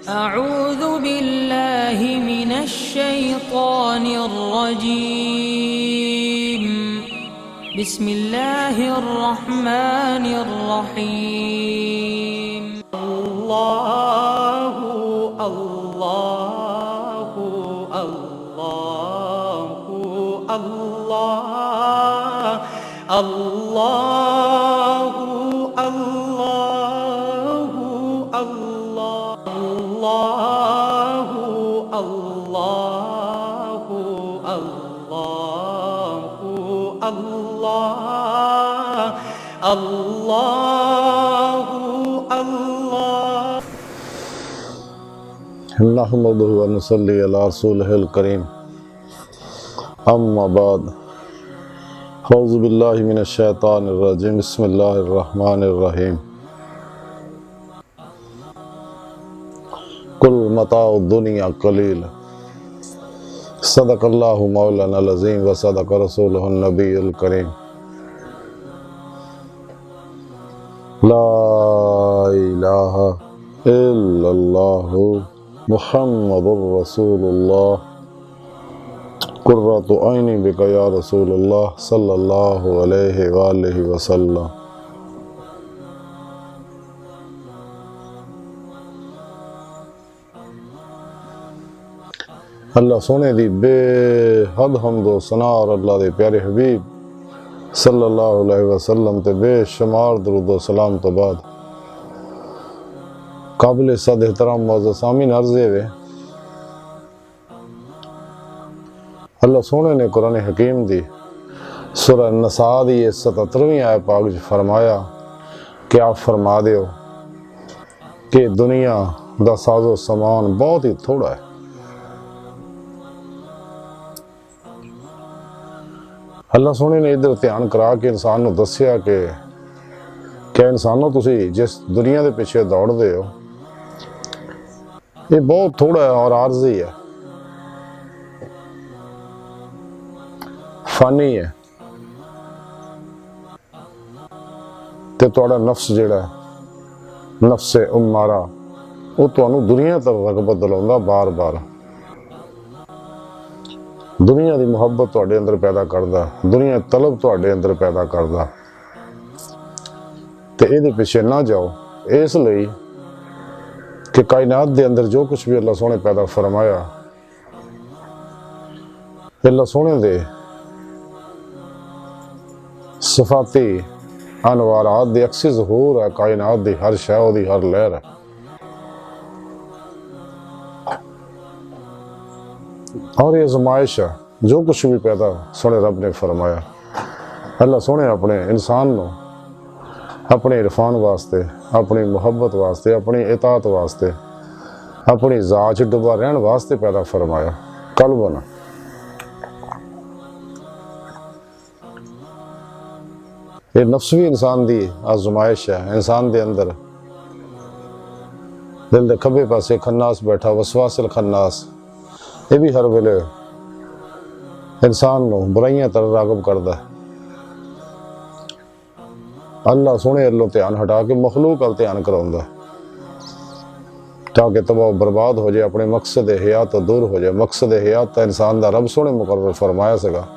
أعوذ बिल्लाहि मिनश्शैतानिर्रजीम बिस्मिल्लाहिर्रहमानिर्रहीम। अल्लाहु अल्लाहु अल्लाहु अल्लाह अल्लाहु अल्लाहु अल्लाहु अल्लाहु अल्लाहु अल्लाह अल्लाहु अल्लाह। नहमदुहु व नुसल्ली अला रसूलिहिल करीम। अम्मा बाद। औज़ु बिल्लाहि मिनश शैतानिर रजीम। बिस्मिल्लाहिर रहमानिर रहीम। कुल मताउ दुनिया कलील। सदक़ल्लाहु मौलाना अज़ीम व सदक़ रसूलुहुन नबियुल करीम। ला इलाहा इल्लल्लाहु मुहम्मदुर रसूलुल्लाह कुर्रतु ऐनी बिका या रसूलुल्लाह सल्लल्लाहु अलैहि वालिहि वसल्लम। अल्लाह सोने दी बेहद हम्दो सना और अल्लाह दे प्यारे हबीब सल्लल्लाहु अलैहि वसल्लम ते बेशुमार दरूद व सलाम तो बाद काबिल सद एहतराम मौजूद सामीन अर्ज़े वे अल्लाह सोने ने कुरान हकीम दी सूरह नसा दी 77वीं आयत पाक च फरमाया कि आप फरमा दियो कि दुनिया दा साजो समान बहुत ही थोड़ा है। अल्लाह सोने ने इधर ध्यान करा के इंसान को दसिया कि क्या इंसानों तुसी जिस दुनिया के पिछे दौड़ते हो ये बहुत थोड़ा है और आर्जी है, फानी है। ते तुहाड़ा नफ्स जिहड़ा नफ्से उम्मारा वो तुहानू दुनिया तरफ रगबत दिलाउंदा बार बार, दुनिया की मुहब्बत तुहाडे अंदर पैदा करदा, दुनिया तलब तुहाडे अंदर पैदा करदा। ते इहदे पिछे ना जाओ इसलिए कि कायनात के अंदर जो कुछ भी अल्लाह सोने पैदा फरमाया अल्लाह सोने दे सिफाती अनवारात दे अक्सी ज़हूर है। कायनात की हर शै ओदी हर लहर है। और ये आज़माइश है जो कुछ भी पैदा सोने रब ने फरमाया। अल्लाह सोने अपने इंसान को अपने इरफान वास्ते, अपनी मुहब्बत वास्ते, अपनी इताअत वास्ते, अपनी ज़ात डुबा रहन वास्ते पैदा फरमाया। कल्बन ये नफ्स भी इंसान की आज़माइश है। इंसान के अंदर दिल के खब्बे पासे खन्नास बैठा वसवासिल खन्नास, ये भी हर वेले इंसान को बुराइयां तरफ रागब करता है। अल्लाह सोने अल्लों ध्यान हटा के मखलूक अल ध्यान कराउंदा ताकि तबाह बर्बाद हो जाए, अपने मकसद हयात तो दूर हो जाए। मकसद हयात तो इंसान का रब सोने मुकर्रर फरमाया सगा।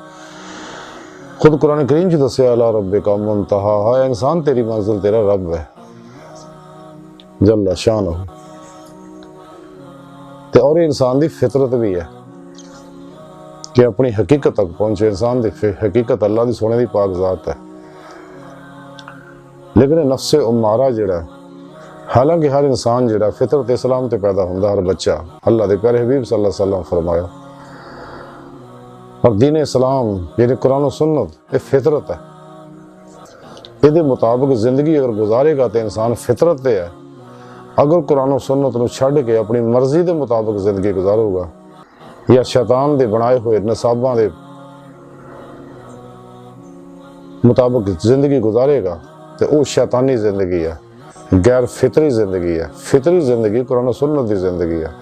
खुद कुरान करीम च दस्या अला रब्बिका मुंतहा, है इंसान तेरी मंजिल तेरा रब है जल्ला शानहू। ते और इंसान की फितरत भी है कि अपनी हकीकत तक पहुंचे। इंसान की हकीकत अल्लाह की सोने की पाक ज़ात है। लेकिन नफ्से उम्मारा जिहड़ा, हालांकि हर इंसान जिहड़ा फितरत इस्लाम ते पैदा होंदा, हर बच्चा अल्लाह के प्यारे हबीब सल्लल्लाहु अलैहि वसल्लम फरमाया। और दीन इस्लाम यानी कुरान और सुन्नत ये फितरत है। ये मुताबिक जिंदगी अगर गुजारेगा तो इंसान फितरत पे है। अगर कुरान और सुन्नत को छड़ के अपनी मर्जी के मुताबिक जिंदगी गुजारूगा या शैतान के बनाए हुए नसाबा के मुताबिक जिंदगी गुजारेगा तो वो शैतानी जिंदगी है, गैर फितरी जिंदगी है। फितरी जिंदगी कुरान और सुन्नत की जिंदगी है।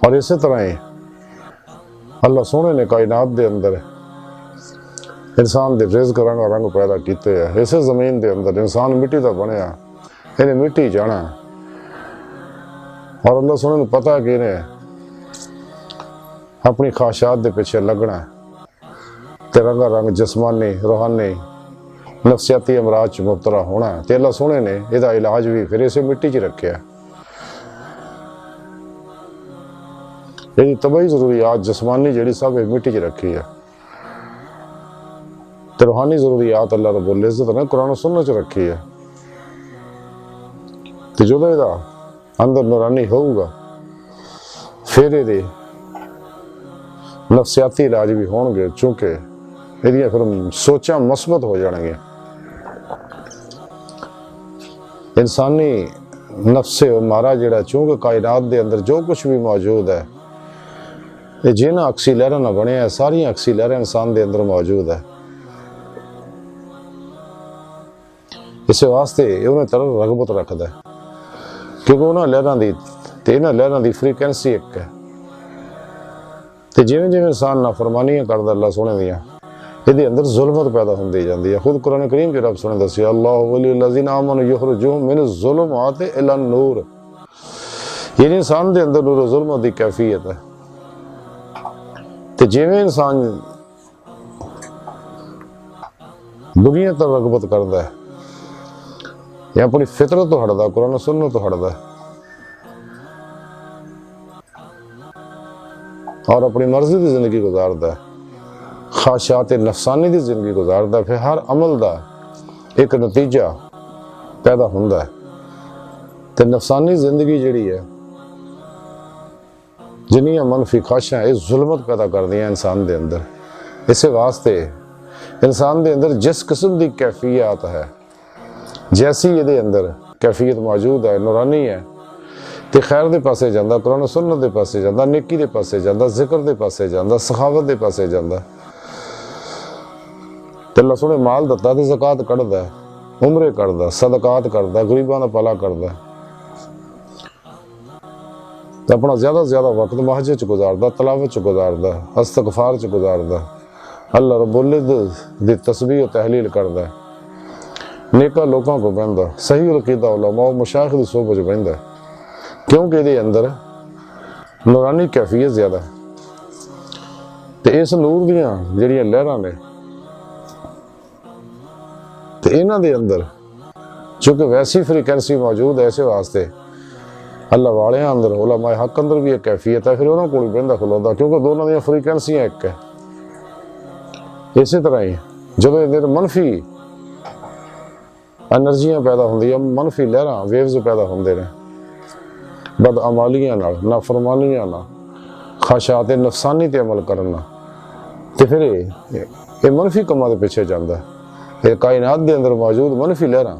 और इसी तरह ही अल्लाह सोने ने कायनात के अंदर इंसान के रिज़्क़ रंग रंग पैदा किए है। इस जमीन के अंदर इंसान मिट्टी का बनया, इन्हें मिट्टी जाना ਔਰ ਅੱਲਾਹ ਸੋਹਣੇ ਨੂੰ ਪਤਾ ਕਿ ਇਹਨੇ ਆਪਣੀ ਖਾਹਿਸ਼ਾਤ ਦੇ ਪਿੱਛੇ ਲੱਗਣਾ ਤੇ ਰੰਗਾ ਰੰਗ ਜਿਸਮਾਨੀ ਰੂਹਾਨੀ ਨਫਸੀਆਤੀ ਅਮਰਾਜ਼ 'ਚ ਮੁਬਤਲਾ ਹੋਣਾ ਤੇ ਅੱਲਾਹ ਸੋਹਣੇ ਨੇ ਇਹਦਾ ਇਲਾਜ ਵੀ ਫਿਰ ਇਸੇ ਮਿੱਟੀ 'ਚ ਰੱਖਿਆ। ਇਹਦੀ ਤਬਾਈ ਜ਼ਰੂਰੀਆਤ ਜਿਸਮਾਨੀ ਜਿਹੜੀ ਸਭ ਇਹ ਮਿੱਟੀ 'ਚ ਰੱਖੀ ਹੈ ਤੇ ਰੂਹਾਨੀ ਜ਼ਰੂਰੀਆਤ ਅੱਲਾਹ ਰੱਬੁਲ ਇੱਜ਼ਤ ਨੇ ਕੁਰਾਨ ਸੁन्नत 'ਚ ਰੱਖੀ ਹੈ। ਤੇ ਜਦੋਂ ਇਹਦਾ ਅੰਦਰ ਨੂਰਾਨੀ ਹੋਊਗਾ ਫਿਰ ਇਹਦੇ ਨਫਸੀਆਤੀ ਇਲਾਜ ਵੀ ਹੋਣਗੇ, ਚूंकि ਇਹਦੀਆਂ ਫਿਰ ਸੋਚਾਂ ਮਸਬਤ ਹੋ ਜਾਣਗੀਆਂ। ਇਨਸਾਨੀ ਨਫਸੇ ਮਾਰਾ ਜਿਹੜਾ ਚूंकि ਕਾਇਨਾਤ ਦੇ ਅੰਦਰ ਜੋ ਕੁਛ ਵੀ ਮੌਜੂਦ ਹੈ ਇਹ ਜਿਹਨਾਂ ਅਕਸੀ ਲਹਿਰਾਂ ਨਾਲ ਬਣਿਆ, ਸਾਰੀਆਂ ਅਕਸੀ ਲਹਿਰਾਂ ਇਨਸਾਨ ਦੇ ਅੰਦਰ ਮੌਜੂਦ ਹੈ। ਇਸੇ ਵਾਸਤੇ ਉਹਨਾਂ ਤਰ੍ਹਾਂ ਰਗਬਤ ਰੱਖਦਾ ਕਿਉਂਕਿ ਉਹਨਾਂ ਲਹਿਰਾਂ ਦੀ ਤੇ ਇਹਨਾਂ ਲਹਿਰਾਂ ਦੀ ਫ੍ਰੀਕੁਐਂਸੀ ਇੱਕ ਹੈ। ਤੇ ਜਿਵੇਂ ਜਿਵੇਂ ਇਨਸਾਨ ਨਾਫਰਮਾਨੀਆਂ ਕਰਦਾ ਅੱਲਾਹ ਸੋਹਣੇ ਦੀਆਂ ਇਹਦੇ ਅੰਦਰ ਜ਼ੁਲਮਤ ਪੈਦਾ ਹੁੰਦੀ ਜਾਂਦੀ ਹੈ। ਖੁਦ ਕੁਰਾਨ ਕਰੀਮ ਚ ਰੱਬ ਸੋਹਣੇ ਦੱਸਿਆ ਅੱਲਾਹੁ ਵਲੀਯੁੱਲਜ਼ੀਨਾ ਆਮਨੂ ਯੁਖਰਿਜੂਹੁਮ ਮਿਨ ਜ਼-ਜ਼ੁਲੁਮਾਤ ਇਲਾ ਨੂਰ। ਇਹ ਇਨਸਾਨ ਦੇ ਅੰਦਰ ਨੂਰ ਜ਼ੁਲਮਤ ਦੀ ਕੈਫੀਅਤ ਹੈ। ਤੇ ਜਿਵੇਂ ਇਨਸਾਨ ਦੁਨੀਆ ਤੋਂ ਰਗਬਤ ਕਰਦਾ ਹੈ ਜਾਂ ਆਪਣੀ ਫਿਤਰਤ ਤੋਂ ਹਟਦਾ, ਕੁਰਾਨ ਸੁन्नत ਤੋਂ ਹਟਦਾ और अपनी मर्जी की जिंदगी गुजारदा है, ख्वाहिशात नफसानी की जिंदगी गुजारदा, फिर हर अमल का एक नतीजा पैदा होंदा है। तो नफसानी जिंदगी जिहड़ी है जिन्नियां मनफी ख्वाहिशां ये जुल्मत पैदा करदियां इंसान के अंदर। इस वास्ते इंसान के अंदर जिस किस्म की कैफियत है जैसी ये अंदर कैफियत मौजूद है, नूरानी है ਤੇ ਖੈਰ ਦੇ ਪਾਸੇ ਜਾਂਦਾ, ਕੁਰਾਨ ਸੁन्नत ਦੇ ਪਾਸੇ ਜਾਂਦਾ, ਨੇਕੀ ਦੇ ਪਾਸੇ ਜਾਂਦਾ, ਜ਼ਿਕਰ ਦੇ ਪਾਸੇ ਜਾਂਦਾ, ਸਖਾਵਤ ਦੇ ਪਾਸੇ ਜਾਂਦਾ। ਤੇ ਅੱਲਾਹ ਸੋਹਣੇ ਮਾਲ ਦਿੱਤਾ ਤੇ ਜ਼ਕਾਤ ਕੱਢਦਾ, ਉਮਰੇ ਕਰਦਾ, ਸਦਕਾਤ ਕਰਦਾ, ਗਰੀਬਾਂ ਦਾ ਭਲਾ ਕਰਦਾ ਤੇ ਆਪਣਾ ਜ਼ਿਆਦਾ ਵਕਤ ਮਸਜਿਦ 'ਚ ਗੁਜ਼ਾਰਦਾ, ਤਲਾਵਤ 'ਚ ਗੁਜ਼ਾਰਦਾ, ਇਸਤਗਫਾਰ 'ਚ ਗੁਜ਼ਾਰਦਾ, ਅੱਲਾਹ ਰੱਬੁਲ ਇੱਜ਼ਤ ਦੀ ਤਸਬੀਹ और तहलील करदा, नेका लोगों को बहदा, सही अकीदा उलमा मशाइख की सोहबत 'ਚ बहदा क्योंकि ये अंदर नूरानी कैफियत ज़्यादा है। तो इस नूर दियां जिहड़ियां लहरां ने तो इन्हां दे अंदर चूँकि वैसी फ्रीकुएंसी मौजूद है, इस वास्ते अल्लाह वाले अंदर उलमाए हक अंदर भी एक कैफियत है, फिर उन्होंने कोल बहिंदा खलोंदा क्योंकि दोनों दियां फ्रीकुएंसियां एक है। इस तरह ही जब इधर मनफी एनर्जियां पैदा होंदियां, मनफी लहरां वेव्स पैदा होंदे ने बदअमालियां नाल, नाफरमानियां नाल, ख्वाहिशात नफसानी ते अमल करना, तो फिर ये मनफी कमां दे पिछे जांदा है। ये कायनात दे अंदर मौजूद मनफी लहरां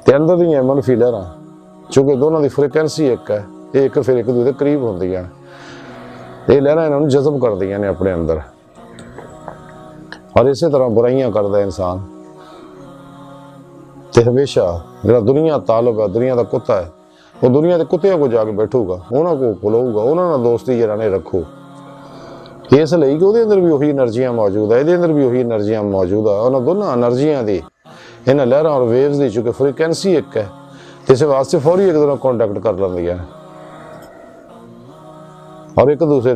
ते अंदर दियां मनफी लहरां चूँकि दोनों की फ्रीकुएंसी एक है, एक फिर एक दूसरे करीब होंदियां, ये लहरां इन्हां नूं जज़ब करदियां ने अपने अंदर। और इस तरह बुराइयां करदा इंसान ते हमेशा जिहड़ा दुनिया तालब है, दुनिया का कुत्ता है, वो दुनिया के कुत्तियां को जाके बैठूगा, उन्होंने को खुलाऊगा, उन्होंने दोस्ती जराने रखो, इसलिए कि उसके अंदर भी वही एनर्जियां मौजूद है, ये अंदर भी वही एनर्जियां मौजूद है। उन्होंने दोनों एनर्जियां की इन्होंने लहरां और वेव्स की चूँकि फ्रीकुएंसी एक है, इस वास्ते फौरी एक दूसरे कॉन्टैक्ट कर लेंदियां और एक दूसरे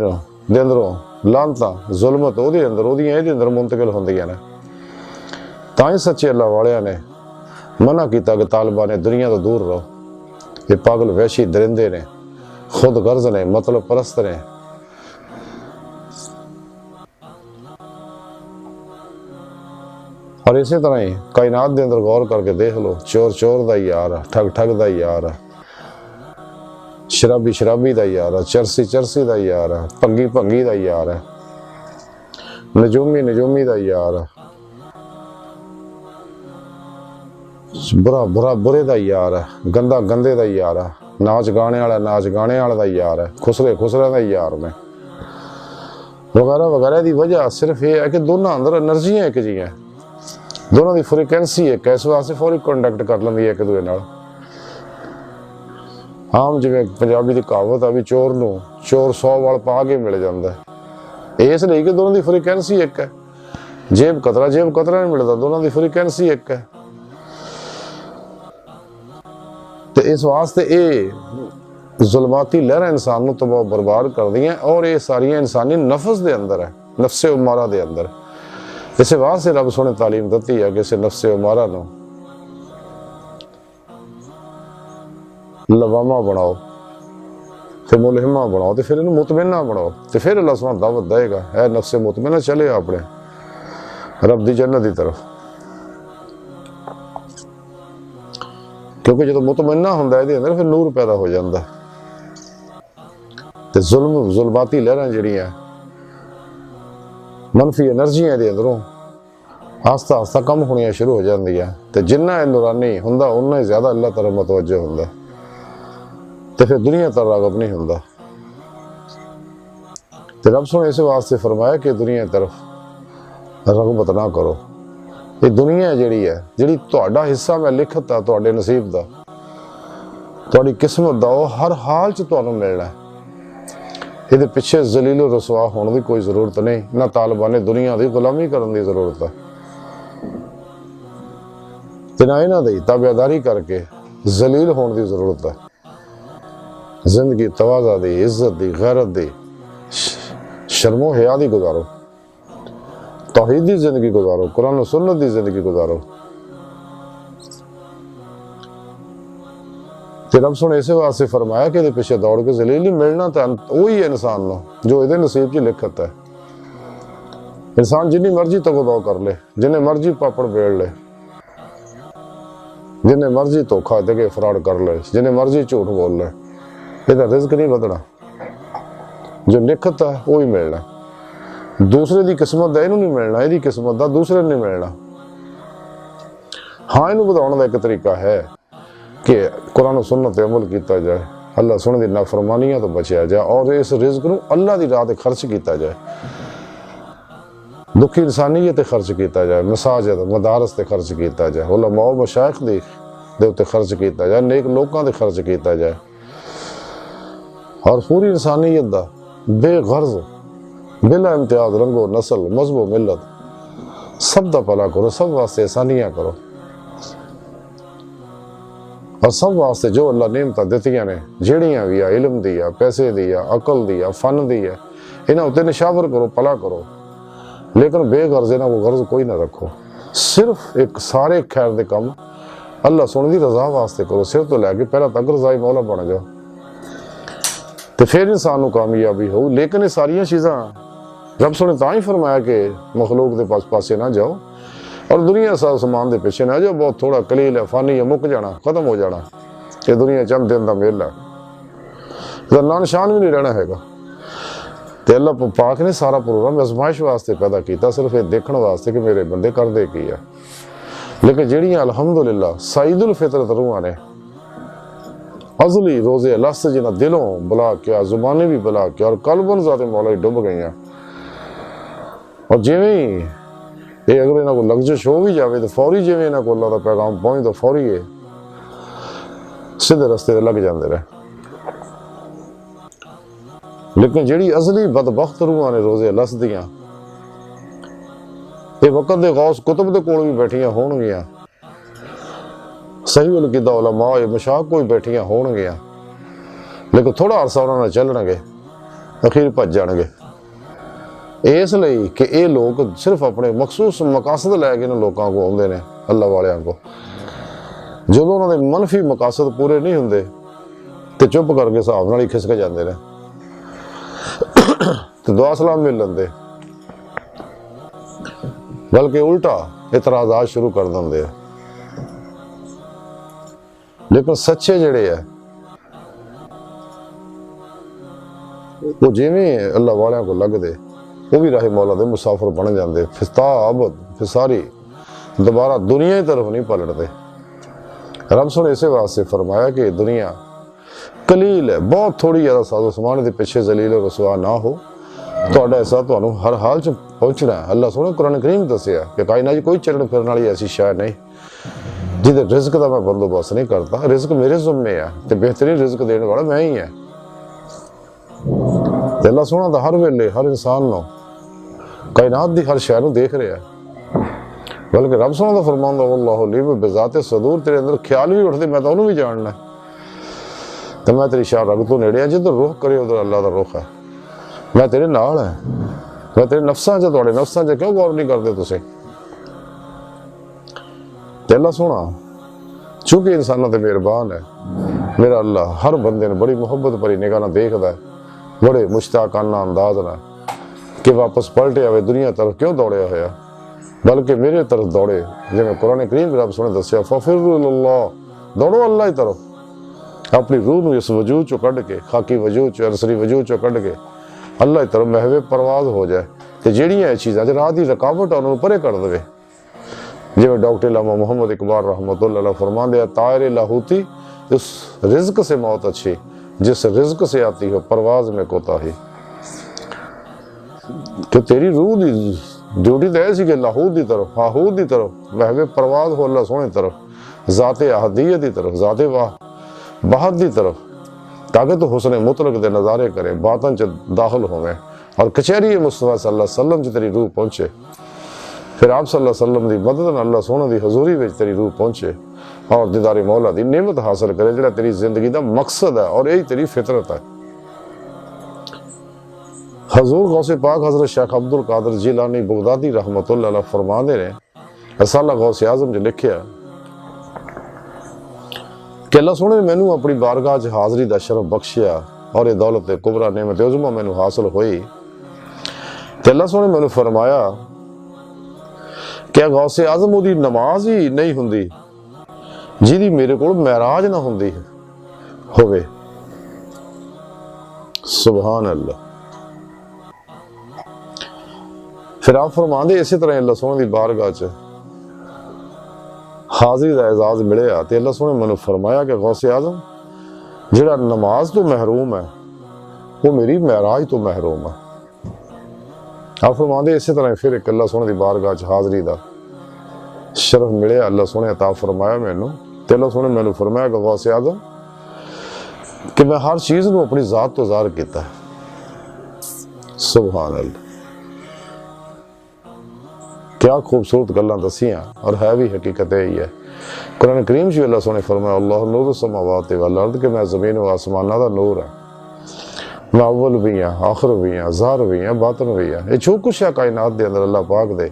के अंदरों लानतां जुल्मत उसके अंदर उहदियां इहदे अंदर मुंतकिल होंदियां ने। तां ही सच्चे अल्लाह वालियां ने मना किया कि तालिबां ने दुनिया तो दूर रहो, ये पागल वैशी दरिंदे ने, खुद गर्ज ने, मतलब परस्त ने। और इसी तरह ही कायनात के अंदर गौर करके देख लो, चोर चोर दा यार है, ठग ठग दा यार है, शराबी शराबी दा यार है, चरसी चरसी दा यार है, भंगी भंगी दा यार है, नजूमी नजूमी दा यार है, बुरा बुरा बुरे दा यार है, गंदा गंदे दा यार है, नाच गाने वाला नाच गाने वाला दा यार है, खुसरे खुसरे दा यार ने, वगैरह वगैरह की वजह सिर्फ ये है कि दोनों अंदर एनर्जियां एक जी हैं, दोनों की फ्रीकुएंसी एक है, इस वास्ते फौरी कॉन्टैक्ट कर लेंदी है एक दूसरे नाल। आम जिवें पंजाबी की कहावत है भी चोर नूं चोर 100 वाल पा के मिल जाता है, इसलिए कि दोनों की फ्रीकुएंसी एक है। जेब कतरा नहीं मिलता, दोनों की फ्रीकुएंसी एक है। ਤੇ ਇਸ ਵਾਸਤੇ ਇਹ ਜ਼ੁਲਮਾਤੀ ਲਹਿਰਾਂ ਇਨਸਾਨ ਨੂੰ ਤਬਾਹ ਬਰਬਾਦ ਕਰਦੀਆਂ ਔਰ ਇਹ ਸਾਰੀਆਂ ਇਨਸਾਨੀ ਨਫਸ ਦੇ ਅੰਦਰ ਹੈ, ਨਫਸੇ ਉਮਾਰਾ ਦੇ ਅੰਦਰ। ਇਸੇ ਵਾਸਤੇ ਰੱਬ ਸੋਹਣੇ ਤਾਲੀਮ ਦਿੱਤੀ ਹੈ ਕਿ ਇਸੇ ਨਫਸੇ ਉਮਾਰਾ ਨੂੰ ਲਵਾਮਾ ਬਣਾਓ ਤੇ ਮੁਲਹਿਮਾ ਬਣਾਓ ਤੇ ਫਿਰ ਇਹਨੂੰ ਮੁਤਮਿਨਾ ਬਣਾਓ ਤੇ ਫਿਰ ਅੱਲਾਹ ਸੁਬਹਾਨ ਦਾਵਤ ਦੇਗਾ ਹੈ ਨਫਸੇ ਮੁਤਮਿਨਾ ਚਲੇ ਆਪਣੇ ਰੱਬ ਦੀ ਜन्नत ਦੀ ਤਰਫ। ਕਿਉਂਕਿ ਜਦੋਂ ਮੁਤਮਿਨਾ ਹੁੰਦਾ ਇਹਦੇ ਅੰਦਰ ਫਿਰ ਨੂਰ ਪੈਦਾ ਹੋ ਜਾਂਦਾ ਤੇ ਜ਼ੁਲਮਾਤੀ ਲਹਿਰਾਂ ਜਿਹੜੀਆਂ मनफी एनर्जियां दे अंदरों आस्ता आस्ता कम होनियां शुरू हो जांदियां ते जिन्ना नूरानी हुंदा उन्ना ही ज़्यादा अल्लाह तरफ मुतवज्जह हुंदा ते फिर दुनिया तरफ राग़ब नहीं हुंदा। ते रब सोने इस वास्ते फरमाया कि दुनिया तरफ रग़बत ना करो। ये दुनिया जिहड़ी है जिहड़ी तुहाडा हिस्सा मैं लिखता तुहाडे नसीब दा तुहाडी किस्मत दा ओह हर हाल च तुहानूं मिलना है। ये पिछे जलीलो रसवा होने की कोई जरूरत नहीं, ना तालिबाने दुनिया की गुलामी करने की जरूरत है ते ना इन्हां दी ताबेदारी करके जलील होने की जरूरत है। जिंदगी तवाज़ा दी, इज्जत दी, गैरत दी, शर्मो हया दी गुजारो, तौहीद दी जिंदगी गुजारो, कुरान और सुन्नत दी जिंदगी गुजारो। रब सुने इस वास्ते फरमाया कि पिछे दौड़ के जलील ही मिलना तो वही है इंसान नो जो ये नसीब च लिखत है। इंसान जिन्नी मर्जी तगो कर ले, जिन्हें मर्जी पापड़ बेड़ ले, जिन्हें मर्जी धोखा दे के फ्रॉड कर ले, जिन्हें मर्जी झूठ बोल ले, ये रिस्क नहीं बदना। जो लिखत है वो ही मिलना, दूसरे की किस्मत का इनू नहीं मिलना, यदी किस्मत का दूसरे नहीं मिलना। हाँ इनू बढ़ाने का एक तरीका है कि कुरान और सुन्नत अमल किया जाए, अल्लाह सुने दी नाफरमानियां तो बचया जाए और इस रिज़्क नूं अल्लाह दी राह ते खर्च किया जाए, दुखी इंसानियत ते खर्च किया जाए, मसाजिद मदारस ते खर्च किया जाए, उलमा मशाइख दे उत्ते खर्च किया जाए, नेक लोगों ते खर्च किया जाए और पूरी इंसानियत दा बेगर्ज बिला इम्तियाज रंगो नस्ल मजहबो मिलत सब दा भला करो, सब वास्ते आसानियां करो और सब वास्ते जो अल्लाह नेमत दित्तियां ने जड़ियां भी आ, इलम दी आ, पैसे दी आ, अकल दी आ, फन दी आ, इन्हां उत्ते निशावर करो, भला करो, लेकिन बेगर्ज इन्हां को गर्ज कोई ना रखो। सिर्फ एक सारे खैर दे काम अल्लाह सुने दी रजा वास्ते करो, सिर तो लैके पहला तक रजाई मौला बन जाओ तो फिर इंसान को कामयाबी हो। लेकिन ये सारिया चीज़ां रब सुने तां ही फरमाया कि मखलूक के पासे ना जाओ और दुनिया साज समान के पिछे ना जाओ, बहुत थोड़ा कलील है, फानी है, मुक जाना, खत्म हो जाना, ये दुनिया चंद दिन का मेला है, ना निशान भी नहीं रहना हैगा। तो अल्लाह पाक ने सारा प्रोग्राम आजमाइश वास्ते पैदा किया, सिर्फ ये देखने वास्ते कि मेरे बंदे करते की है। लेकिन जड़ियाँ अल्हम्दुलिल्लाह सईदुल फितरत रूहां ने अजली रोजे अलस्त जिन्हें दिलों बुला किया, जुबानी भी बुला किया और कल्बन ज़ाते मौला डुब गई। और जिमें ये अगर इन्हों को लग्जश हो भी जाए तो फौरी जिमें इन्हों को अल्लाह का पैगाम पहुँच तो फौरी है सीधे रस्ते लग जाते रहे। लेकिन जी अजली बदबख्त रूहां ने रोजे अलस्त दियां ये वक़्त दे गौस कुतुब दे कोल भी बैठियां होणगियां, सही उलकीदा उलमा मशाक कोई बैठियां होणगियां, लेकिन थोड़ा अरसा उन्होंने चलणगे अखीर भज जाणगे। इसलिए कि ये लोग सिर्फ अपने मखसूस मकासद लैके इन लोगों को आते हैं, अल्लाह वालियां को जो उन्होंने मनफी मकासद पूरे नहीं होंगे तो चुप करके हिसाब नाल ही खिसक जाते हैं तो दुआ सलाम मिल लेंगे, बल्कि उल्टा इतराजात शुरू कर देंगे। लेकिन सच्चे जड़े है वो जिमें अल्लाह वालियां को लगते वो भी राह मौला दे मुसाफिर बन जाते, फिर सारी दोबारा दुनिया की तरफ नहीं पलटते। रब ने इसे वास्ते फरमाया कि दुनिया कलील है, बहुत थोड़ी ज़्यादा साजो समान के पिछे जलील रसवा ना हो, तुहाडा हिस्सा तुहानू हर हाल च पहुँचना है। अल्लाह सोने कुरान करीम दसिया कि कायनात कोई चलन फिरन वाली ऐसी शायद नहीं जिहदे रिज़्क का मैं बंदोबस्त नहीं करता, रिज़्क मेरे ज़िम्मे है तो बेहतरीन रिज़्क देने वाला मैं ही है। अल्लाह सोना तो हर वेले हर इंसान नो कायनात की हर शय नूं देख रहा है, बल्कि रब सोना तो फरमांदा अल्लाह ली बेज़ाते सदूर, तेरे अंदर ख्याल भी उठते मैं तो उन्होंने भी जानना तो मैं तेरी शाह रग तो नेड़े जिधर रुख करे उधर अल्लाह का रुख है। मैं तेरे नाल है, मैं तेरे नफ्सां च, तुहाडे नफ्सां च क्यों गौर नहीं करते तुसीं? ते अल्लाह सोहना चूंकि इंसानों ते मेहरबान है, मेरा अल्लाह हर बंदे ने बड़ी मुहब्बत भरी निगाह नाल देखदा है, बड़े मुश्ताकाना अंदाज नाल कि वापस पलटे आवे दुनिया तरफ क्यों दौड़िया होया, बल्कि मेरे तरफ दौड़े। जिवें कुरान करीम रब सोहने दस्सिया फफिरु इलल्लाह, दौड़ो अल्लाह की तरफ। अपनी रूह नूं इस वजूद चों कढ के, खाकी वजूद चों, अरसरी वजूद चों कढ के अल्लाह की तरफ महवे परवाज हो जाए ते जिहड़ियां ये चीज़ां राह दी रुकावट आ उन्होंने परे कर देवे। जिवें डॉक्टर इलामा मोहम्मद इकबाल रहमतुल्लाह अलैह फरमांदे हैं, तायर लाहूती उस रिज्क से मौत अच्छी जिस रिज्क से आती हो परवाज में कोताही। तो तेरी रूह दी ड्यूटी तो यह सी कि लाहूद की तरफ, हाहूद की तरफ महवे परवाज हो अल्लाह सोहने तरफ, ज़ाते अहदियत की तरफ, ज़ाते बाहत की तरफ, ताकि तो हुस्न मुतलक दे नज़ारे करे, बातन च दाखिल होवे और कचहरी मुस्तफा सल्लल्लाहु अलैहि वसल्लम च तेरी रूह पहुंचे। फिर आप सल्लल्लाहु अलैहि वसल्लम की मदद नाल अल्लाह सोहने की हजूरी में तेरी रूह पहुंचे और दीदारे मौला की नेमत हासिल करे, जिहड़ा तेरी जिंदगी का मकसद है और यही तेरी फितरत है। हजूर गौसे पाक हजरत शेख अब्दुल कादिर जिलानी बगदादी रहमतुल्लाह अलैह फरमाते ने, रसाला गौसे आजम च लिखिया कि अल्लाह सोहने ने मैनू अपनी बारगाह च हाज़री दा शरफ बख्शिया और ये दौलत कुबरा नेमत उज़मा मैनू हासिल हुई। ते अल्लाह सोहने मैनू फरमाया क्या गौसे आजम ओदी नमाज ही नहीं हुंदी जिहदी मेरे कोल महराज ना हुंदी होवे। सुभान अल्लाह। फिर आप फरमांदे इसी तरह अल्लाह सोहने दी बारगाह च हाज़री दा एजाज़ मिलिया ते अल्लाह सोहने मैनू फरमाया कि गौसे आजम जिहड़ा नमाज तो महरूम है वो मेरी महराज तो महरूम है। आप फरमांदे इसी तरह फिर एक अल्लाह सोहने दी बारगाह च हाज़री दा शरफ मिलिया, अल्लाह सोहने अता फरमाया मैनू ते अल्लाह सोहने मैनू फरमाया कि गौसे आजम कि मैं हर चीज़ नूं अपनी ज़ात तो ज़ाहिर कीता है। सुभान अल्लाह। क्या खूबसूरत गल्लां दसियां और है भी हकीकत यही है। कुरान करीम च अल्लाह सोहने फरमाया अल्लाह नूर समावाति वल अर्द कि मैं ज़मीन व आसमानां दा नूर है। मैं अव्वल भी हाँ, आखिर भी हाँ, ज़ाहिर भी हाँ, बातिन भी हाँ। ये जो कुछ है कायनात दे अंदर अल्लाह पाक दे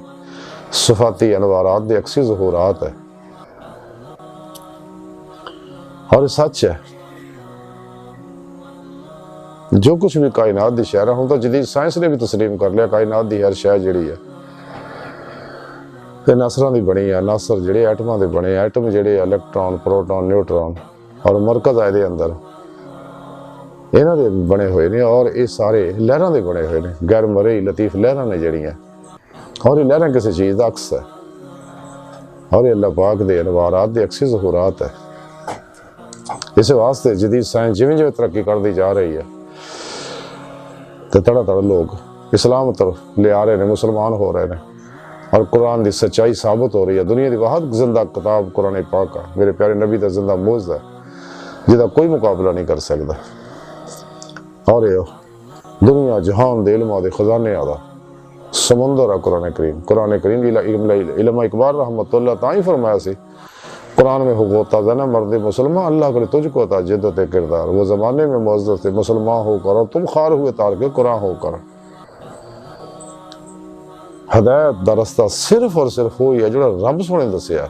सिफाती अनवारात दे अक्सी ज़हूरात है और ये सच है। जो कुछ भी कायनात दी शहर है, हुण तां जदीद साइंस ने भी तस्लीम कर लिया कायनात दी हर शह जिहड़ी है ते नासरां दी बनी है। नासर जिहड़े एटमां दे बने, एटम जिहड़े इलैक्ट्रॉन, प्रोटॉन, न्यूट्रॉन और मरकज़ आए दे अंदर इन्हां दे बने हुए ने और ये सारे लहरां दे बने हुए ने, गैर मरई लतीफ लहरां ने जिहड़ियां, और ये लहरां किसी चीज़ दा अक्स है और ये अल्लाह पाक दे अनवारात दे अक्सी ज़हूरात है। इस वास्ते जदीद साइंस जिवें जिवें तरक्की करती जा रही है तो तड़ा तड़ लोग इस्लाम तरफ ले आ रहे हैं, मुसलमान हो रहे हैं और कुरान की सच्चाई साबित हो रही है। दुनिया की वाहद जिंदा किताब कुरान पाक है, मेरे प्यारे नबी का जिंदा मौजूद है जिसका कोई मुकाबला नहीं कर सकता। और ये दुनिया जहान दे इल्मां दे खजाने आदा समुंदर है कुरान करीम। कुरान करीम इल्मा इकबाल रहमतुल्लाह तां ही फरमाया सी कुरान में होता जना मर्द मुसलमान अल्लाह करे तुझको अता जिद्दत किरदार, वो ज़माने में मौजूद थे मुसलमान होकर और तुम खार हुए तार के कुरान होकर। हदायत दा रस्ता सिर्फ और सिर्फ वो ही है जो रब सोने दसिया,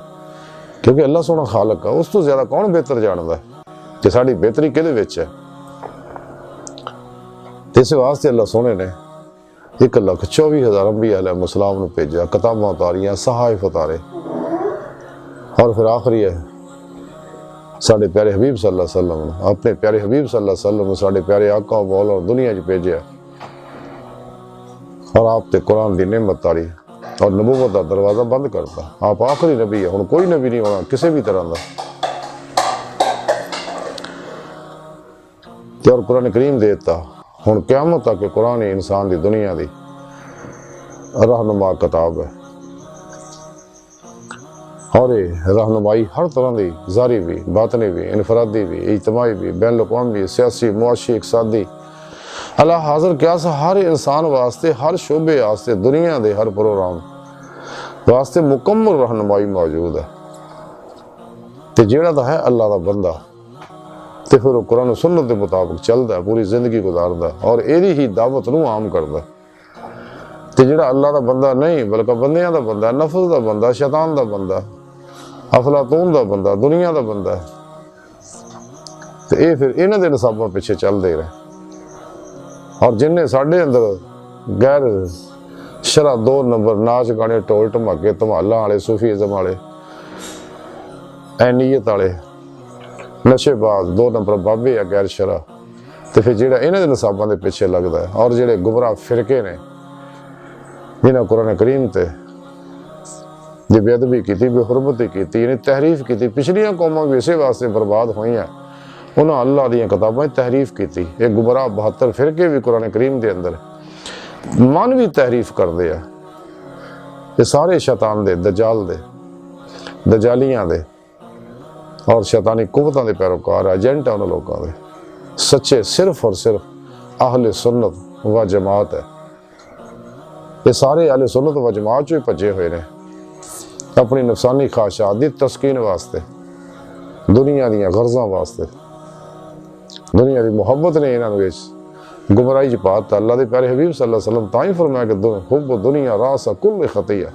क्योंकि अल्लाह सोना खालक है, उस तो ज्यादा कौन बेहतर जानता है कि साड़ी बेहतरी किहदे विच है। इस वास्ते अल्लाह सोने ने 1,24,000 अंबिया अलैहिस्सलाम नूं भेजा, किताबां उतारियां, सहाइफ उतारे और फिर आखिरी है साढ़े प्यारे हबीब सल्लल्लाहु अलैहि वसल्लम, अपने प्यारे हबीब सल्लल्लाहु अलैहि वसल्लम साढ़े प्यारे आका और मौला और दुनिया च भेजा और आप ते कुरान की नेमत तारी और नबूवत का दरवाजा बंद करता। आप आखिरी नबी है, हुण कोई नबी नहीं होना किसी भी तरह का। और कुरान करीम देता हुण क़यामत तक कुरान ही इंसान की दुनिया की रहनुमा किताब है और ये रहनुमाई हर तरह की ज़ारी भी, बातनी भी, इनफरादी भी, इज्तमाही भी, बैन अवी, सियासी, मुआशी, इकसादी अल्लाह हाजिर क्या हर इंसान वास्ते, हर शोबे वास्ते, दुनिया के हर प्रोग्राम वास्ते मुकम्मल रहनुमाई मौजूद है। तो जिहड़ा तो है अल्लाह का बंदा ਤੇ ਫਿਰ ਉਹ ਕੁਰਾਨ ਸੁन्नत ਦੇ ਮੁਤਾਬਕ ਚੱਲਦਾ, ਪੂਰੀ ਜ਼ਿੰਦਗੀ ਗੁਜ਼ਾਰਦਾ ਔਰ ਇਹਦੀ ਹੀ ਦਾਵਤ ਨੂੰ ਆਮ ਕਰਦਾ। ਤੇ ਜਿਹੜਾ ਅੱਲਾਹ ਦਾ ਬੰਦਾ ਨਹੀਂ ਬਲਕਿ ਬੰਦਿਆਂ ਦਾ ਬੰਦਾ, ਨਫਸ ਦਾ ਬੰਦਾ, ਸ਼ੈਤਾਨ ਦਾ ਬੰਦਾ, ਅਫਲਾਤੂਨ ਦਾ ਬੰਦਾ, ਦੁਨੀਆ ਦਾ ਬੰਦਾ, ਤੇ ਇਹ ਫਿਰ ਇਹਨਾਂ ਦੇ ਨਸਾਬਾਂ ਪਿੱਛੇ ਚੱਲਦੇ ਰਹੇ। ਔਰ ਜਿੰਨੇ ਸਾਡੇ ਅੰਦਰ ਗੈਰ ਸ਼ਰਾ 2 ਨੰਬਰ ਨਾਚ ਗਾਣੇ, ਢੋਲ ਢਮਾਕੇ, ਧਮਾਲਾਂ ਵਾਲੇ, ਸੂਫੀਜ਼ਮ ਵਾਲੇ, ਐਨੀਅਤ ਵਾਲੇ, ਨਸ਼ੇਬਾਜ਼ 2 ਨੰਬਰ ਬਾਬੇ ਆ ਗੈਰ ਸ਼ਰਾ, ਤੇ ਫਿਰ ਜਿਹੜਾ ਇਹਨਾਂ ਦੇ ਨਸਾਬਾਂ ਦੇ ਪਿੱਛੇ ਲੱਗਦਾ ਔਰ ਜਿਹੜੇ ਗੁਮਰਾਹ ਫਿਰਕੇ ਨੇ जिन्हें कुरान करीम ते जे बेअदबी की, बेहुरमती की, यानी तहरीफ की, पिछलियां कौमां भी इसे वास्ते बर्बाद हुई, उन्होंने अल्लाह दी किताबां तहरीफ की। ये गुमराह 72 फिरके भी कुरान करीम के अंदर मन भी तहरीफ करते हैं। ये सारे शैतान दे, दजाल दे, दजालियां दे और शैतानी कुवतां दे पैरोकार, एजेंट है उन्होंने लोगों के। सच्चे सिर्फ और सिर्फ अहले सुन्नत व जमात है। ये सारे अहले सुन्नत व जमात चों ही भजे हुए ने अपनी नफसानी ख्वाहिशात दी तस्कीन वास्ते, दुनिया दी गर्ज़ां वास्ते। दुनिया की मुहब्बत ने इन्होंने गुमराही च पाता। अल्लाह के प्यारे हबीब सल्लल्लाहु अलैहि वसल्लम तां ही फरमाया कि हुब्ब दुनिया रास कुल खतिया,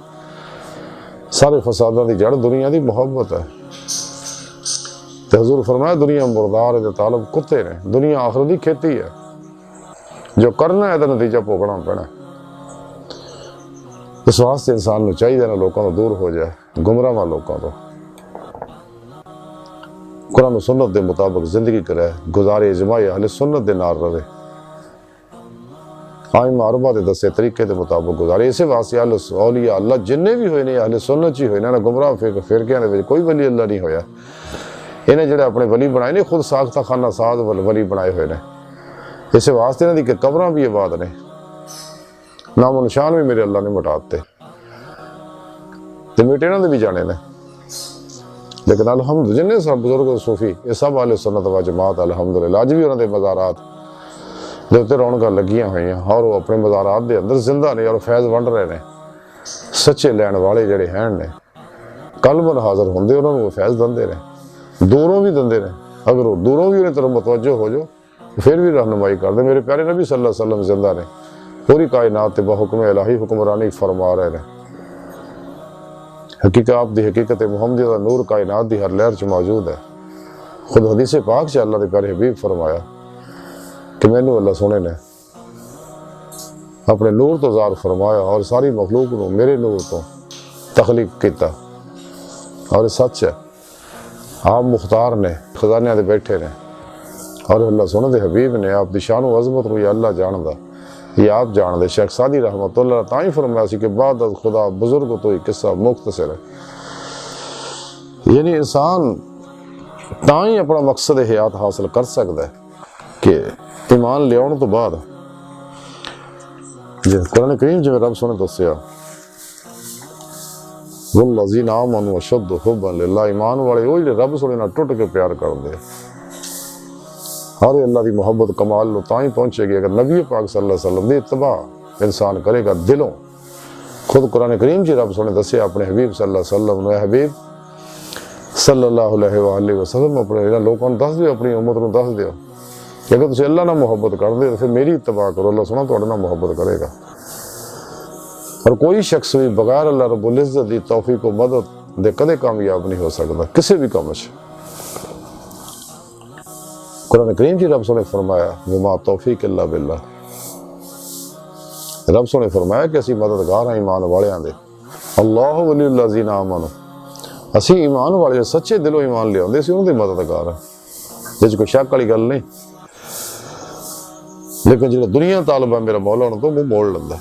सारे फसादां दी जड़ दुनिया की मुहब्बत है। तो हुजूर फरमाया दुनिया मुर्दार है, तालब कुत्ते ने, दुनिया आखिरत की खेती है, जो करना है तो नतीजा भोगना पैना। इस वास्ते इंसान को चाहिए ना लोगों तो दूर हो जाए, गुमराह लोगों तो कुरान सुन्नत के मुताबिक जिंदगी करे, गुजारे, इजमाए अहले सुन्नत के नाल रहे, आइमा अरबा के दसे तरीके के मुताबिक गुजारे। इस वास्ते अहले औलिया अल्लाह जिन्ने भी हुए ने अहले सुन्नत ही हुए ने, गुमराह फिरकियां दे विच कोई वली अल्लाह नहीं होया। इन्हें जिहड़े अपने वली बनाए ने खुद साख्ता खाना साध वली बनाए हुए ने। इस वास्ते इन्हां दी कब्रां भी आबाद ने, नामो निशान भी मेरे अल्लाह ने मिटाते, मिटे इन्होंने भी जाने ने। लेकिन अलहमद जिन्हें सब बुजुर्ग सूफी ये सब अहले सुन्नत व जमात अलहमदुलिल्लाह अज भी उन्होंने मज़ारात के उत्ते रौनकां लगियां हुई और वो अपने मज़ारात के अंदर जिंदा ने और फैज़ वंड रहे हैं। सच्चे लैण वाले जिहड़े हैं ने कलबन हाज़र होंदे उन्होंने वो फैज़ दिंदे ने, दूरों भी दिंदे ने। अगर वो दूरों भी उन्हें तरफ मुतवज्जो हो जाओ फिर भी रहनुमाई करते। मेरे प्यारे नबी सल्लल्लाहु अलैहि वसल्लम जिंदा ने, पूरी कायनात ते बहुक्म इलाही हुक्मरानी फरमा रहे हैं। हकीकत आप दी हकीकत मुहम्मदी दा नूर कायनात दी हर लहर च मौजूद है। खुद हदीस पाक च अल्लाह दे प्यारे हबीब फरमाया कि मैनू अल्लाह सोने ने अपने नूर तो ज़ार फरमाया और सारी मखलूक को मेरे नूर तो तखलीक किया। और ये सच है, आप मुख्तार ने खजानिया दे बैठे ने और अल्लाह सोने दे हबीब ने आप दी शान अज़मत को अल्लाह जानदा, ये आप जान दे। शेख सादी रहमतुल्लाह तां ही फरमाया सी कि बाद खुदा बुजुर्ग तो ही किस्सा मुख्तसर है। यानी इंसान तां ही अपना मकसद हयात हासिल कर सकता है कि ईमान लियाउण तो बाद कुरान करीम जिवें रब सोने दस्सिया वल्लज़ीना आमनू अशद्दु हुब्बन लिल्लाह, ईमान वाले वो जिहड़े रब सोने नाल टुट के प्यार करदे हर अल्लाह की मुहब्बत कमाल लो तां ही पहुंचेगी अगर नबी पाक सल्लल्लाहु अलैहि वसल्लम की इत्तबा इंसान करेगा दिलों। खुद कुरान करीम जी रब सोने दस्सिया अपने हबीब सल्लल्लाहु अलैहि वसल्लम ने, हबीब सल्लल्लाहु अलैहि वसल्लम अपने इन्हां लोकां नूं दस दिओ, अपनी उम्मत नूं दस दिओ कि अगर तुसीं अल्लाह नाल मुहब्बत करदे हो फिर मेरी इत्तबा करो, अल्लाह सोना तुहाडे नाल मुहब्बत करेगा। और कोई शख्स भी बगैर अल्लाह रब्बुल इज़्ज़त दी तौफीक व मदद दे कदे कामयाब नहीं हो सकता किसी भी काम च। कुरान करीम जी रब सोने फरमाया वमा तौफीक इल्ला बिल्लाह, रब सोने फरमाया कि असी मददगार हैं ईमान वालियां दे। अल्लाह वलियुल्लज़ीना आमनू, असी ईमान वाले सच्चे दिलों ईमान लियाउंदे सी उन्हां दे मददगार हैं, जिस कोई शक वाली गल नहीं। लेकिन जो दुनिया तालब है मेरा मौला उन्होंने तो मुंह मोड़ लेंदा।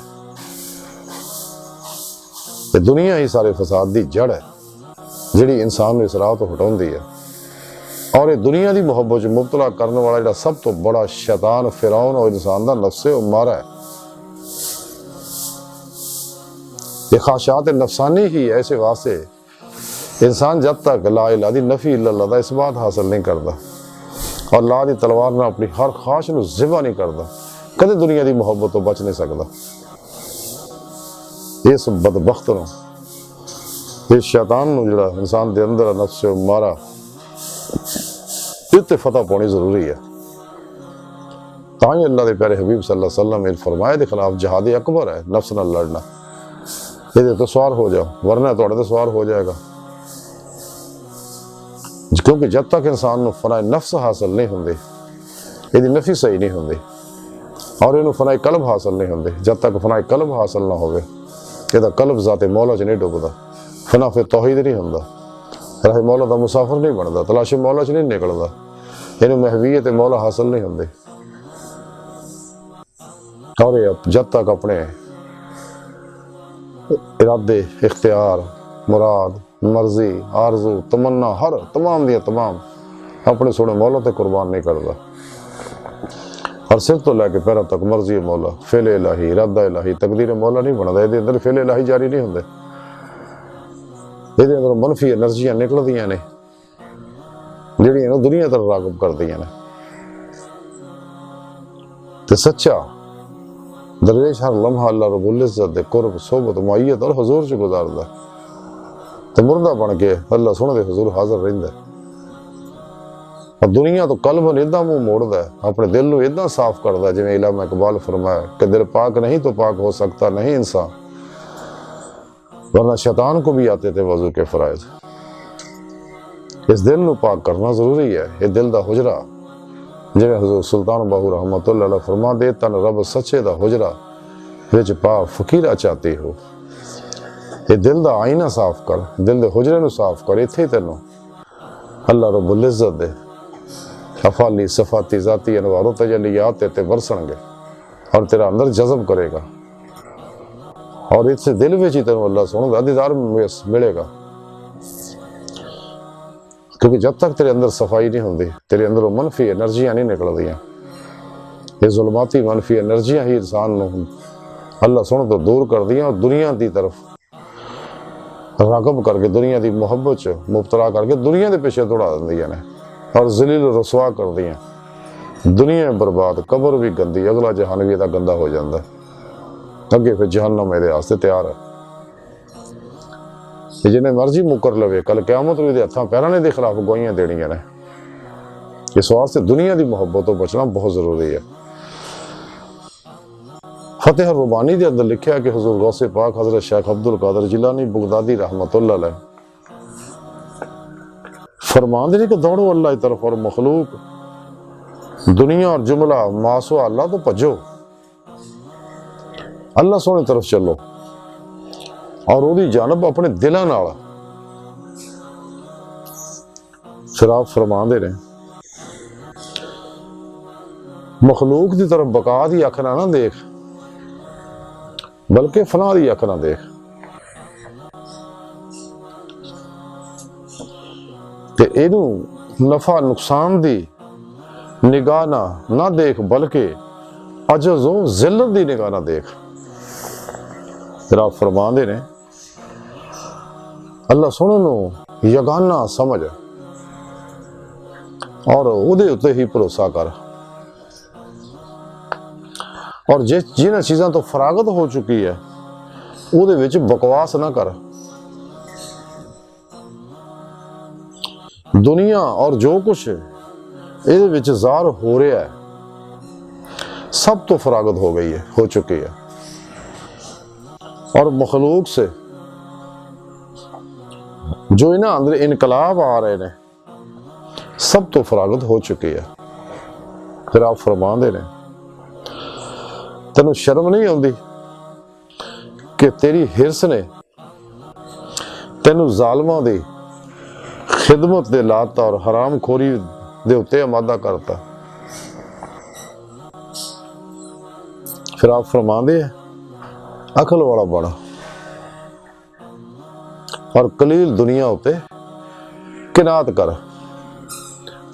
दुनिया ही सारे फसाद की जड़ है जिहड़ी इंसान इस राह तो हटाउंदी है। और ये दुनिया की मुहब्बत मुबतला करने वाला जिहड़ा सब तो बड़ा शैतान फिरौन और इंसान का नफ्से मारा है। ये ख्वाहिशात नफसानी ही ऐसे वास्ते इंसान जब तक ला इलाहा दी नफी इल्लल्लाह दा इस्बात हासिल नहीं करता और ला दी तलवार में अपनी हर ख्वाहिश नूं ज़िबा नहीं करता कदे दुनिया की मुहब्बत तो बच नहीं सकता। इस बदबख्त नूं, इस शैतान नूं जिहड़ा इंसान दे अंदर नफ्स मारा इत्ते फतह पानी जरूरी है। तां ही अल्लाह के प्यारे हबीब सल्लल्लाहु अलैहि वसल्लम ने फरमाया के खिलाफ जिहाद अकबर है नफ्स नाल लड़ना। ये तो सवार हो जाओ वरना तुहाडे ते सवार हो जाएगा। क्योंकि जब तक इंसान को फनाए नफ्स हासिल नहीं होंगे, यदि नफी सही नहीं होंगी और इन्हों फनाए कल्ब हासिल नहीं होंगे, जब तक फनाए कल्ब हासिल ना हो यदा कल्ब जाते मौला च नहीं डुबदा, फना फिर तौहीद नहीं होंदा, राह मौला का मुसाफिर नहीं बनता, तलाशी मौला च नहीं निकलता, इन्हों महवीयत मौला हासिल नहीं होंगी। और जब तक अपने इरादे इख्तियार मुराद मर्जी आरजू तमन्ना हर तमाम दिया तमाम अपने सोने मौला ते कुर्बान नहीं करता और सिर तो लैके पैरों तक मर्जी मौला फेले इलाही इरादा इलाही तकदीर मौला नहीं बनता। ये अंदर फेले इलाही जारी नहीं होंगे, ये अंदर मनफी एनर्जियां निकलदियां ने जिहड़ियां दुनिया तरफ रागब करदियां ने। ते सच्चा दरवेश हर लम्हा अल्लाह रब्बुल इज्जत दे कुर्ब सोबत मुअय्यद और हुजूर च गुजारदा ते मुर्दा बन के अल्लाह सोहणे दे हुजूर हाजिर रहिंदा और दुनिया तो कल्ब ने इदा मुंह मोड़दा है, अपने दिल को इदा साफ करदा जिवें इलामा इकबाल फरमाया कि दिल पाक नहीं तो पाक हो सकता नहीं इंसान, वरना शैतान को भी आते थे वजू के फराइज। इस दिल को पाक करना जरूरी है। ये दिल दा हुजरा जिवें हुजूर सुल्तान बाहू रहमतुल्लाह अलैह फरमा दे तन रब सच्चे दा हुजरा विच पा फकीरा चाहती हो। ये दिल दा आईना साफ कर, दिल दे हुजरे नूं साफ कर, इत्थे तैनूं अल्लाह रब्बुल इज्जत दे अफाली सफाती जाती अनवारों तजलियात ते बरसणगे और तेरा अंदर जज़ब करेगा और इससे दिल में ही तेन अल्लाह सोहणे दा दीदार मिलेगा। क्योंकि जब तक तेरे अंदर सफाई नहीं होंगी, तेरे अंदर वो मनफी एनर्जियां नहीं निकलदियां, ये जुल्माती मनफी एनर्जियां ही इंसान को अल्लाह सोहणे तो दूर कर दियां और दुनिया की तरफ रागब करके दुनिया की मुहब्बत च मुबतला करके दुनिया के पीछे दौड़ा दिंदियां ने और जलील रसवा कर दियां। दुनिया बर्बाद, कबर भी गंदी, अगला जहान भी गंदा हो जाता, अगे फिर जहन्नम मेरे वास्ते तैयार है। जिन्हें मर्जी मुकर लवे कल क़यामत भी हथां पैरां दे खिलाफ गवाहियां देनियां ने। इस वास्ते दुनिया की मुहब्बत तो बचना बहुत जरूरी है। फतेह रुबानी के अंदर लिखा कि हुजूर गौसे पाक हजरत शेख अब्दुल कादिर जिलानी बगदादी रहमतुल्लाह अलैह फरमाते हैं कि दौड़ो अल्लाह की तरफ और मखलूक दुनिया और जुमला मासवा अल्लाह तो भजो, अल्लाह सोहने तरफ चलो और ओदी जानब अपने दिलों नाल। फिर आप फरमाते ने मखलूक की तरफ बका दी अख ना देख बल्कि फना दी अख ना देख। ते इनू नफा नुकसान दी निगाह ना देख बल्कि अजज़ो जिल्लत दी निगाह ना देख। फिर आप फरमाते ने अल्लाह सोहणे नूं यगाना समझ और उहदे उत्ते ही भरोसा कर और जिन्हां चीज़ां तो फरागत हो चुकी है उहदे विच बकवास ना कर। दुनिया और जो कुछ इहदे विच ज़ाहिर हो रहा है सब तो फरागत हो गई है, हो चुकी है और मखलूक से जो इन्हां अंदर इनकलाब आ रहे ने सब तो फरागत हो चुकी है। फिर आप फरमाते ने तेनों शर्म नहीं आती कि तेरी हिरस ने तेनों जालमां दी खिदमत दे लाता और हराम खोरी दे उत्ते आमादा करता। फिर आप फरमाते हैं अकल वाला बड़ा और कलील दुनिया उत्ते किनात कर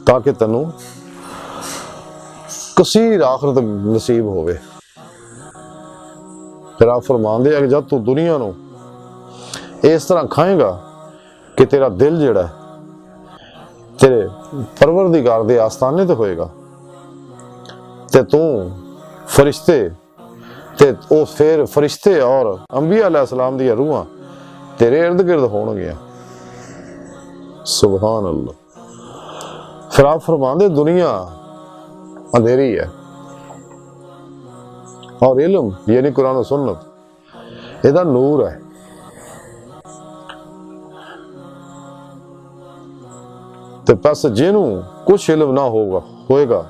ताकि तेनू कसीर आखरत नसीब होवे। फिर आप फरमाते हैं जब तू दुनिया नू इस तरह खाएगा कि तेरा दिल जिहड़ा तेरे परवरदिगार दे आस्थाने ते होएगा ते तू फरिश्ते ते ओ फिर फरिश्ते और अंबिया अलैहिस्सलाम दी रूहां तेरे इर्द गिर्द होणगियां। सुभान अल्लाह। फिर आप फरमाते दुनिया अंधेरी है और इल्म यानी कुरान और सुन्नत ਇਹਦਾ ਨੂਰ है। ਤੇ ਬਸ ਜਿਹਨੂੰ ਕੁਛ ਇਲਮ ਨਾ ਹੋਏਗਾ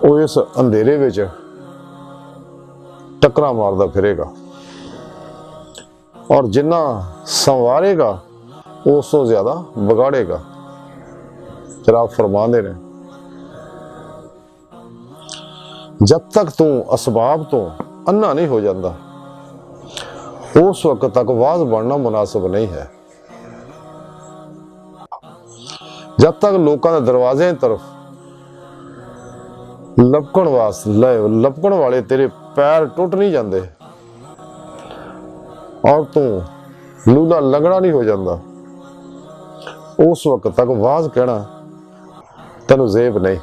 ਉਹ ਇਸ ਅੰਧੇਰੇ ਵਿੱਚ ਟੱਕਰਾਂ ਮਾਰਦਾ ਫਿਰੇਗਾ और जिन्ना संवारेगा उस तो ज्यादा बिगाड़ेगा। फिर आप फरमाते ने जब तक तू असबाब तो अन्ना नहीं हो जाता उस वक्त तक वाज बनना मुनासिब नहीं है। जब तक लोगों के दरवाजे की तरफ लपकण वाले तेरे पैर टुट नहीं जाते और तू लूला लगड़ा नहीं हो जाता उस वक्त तक वाज कहना तेन जेब नहीं।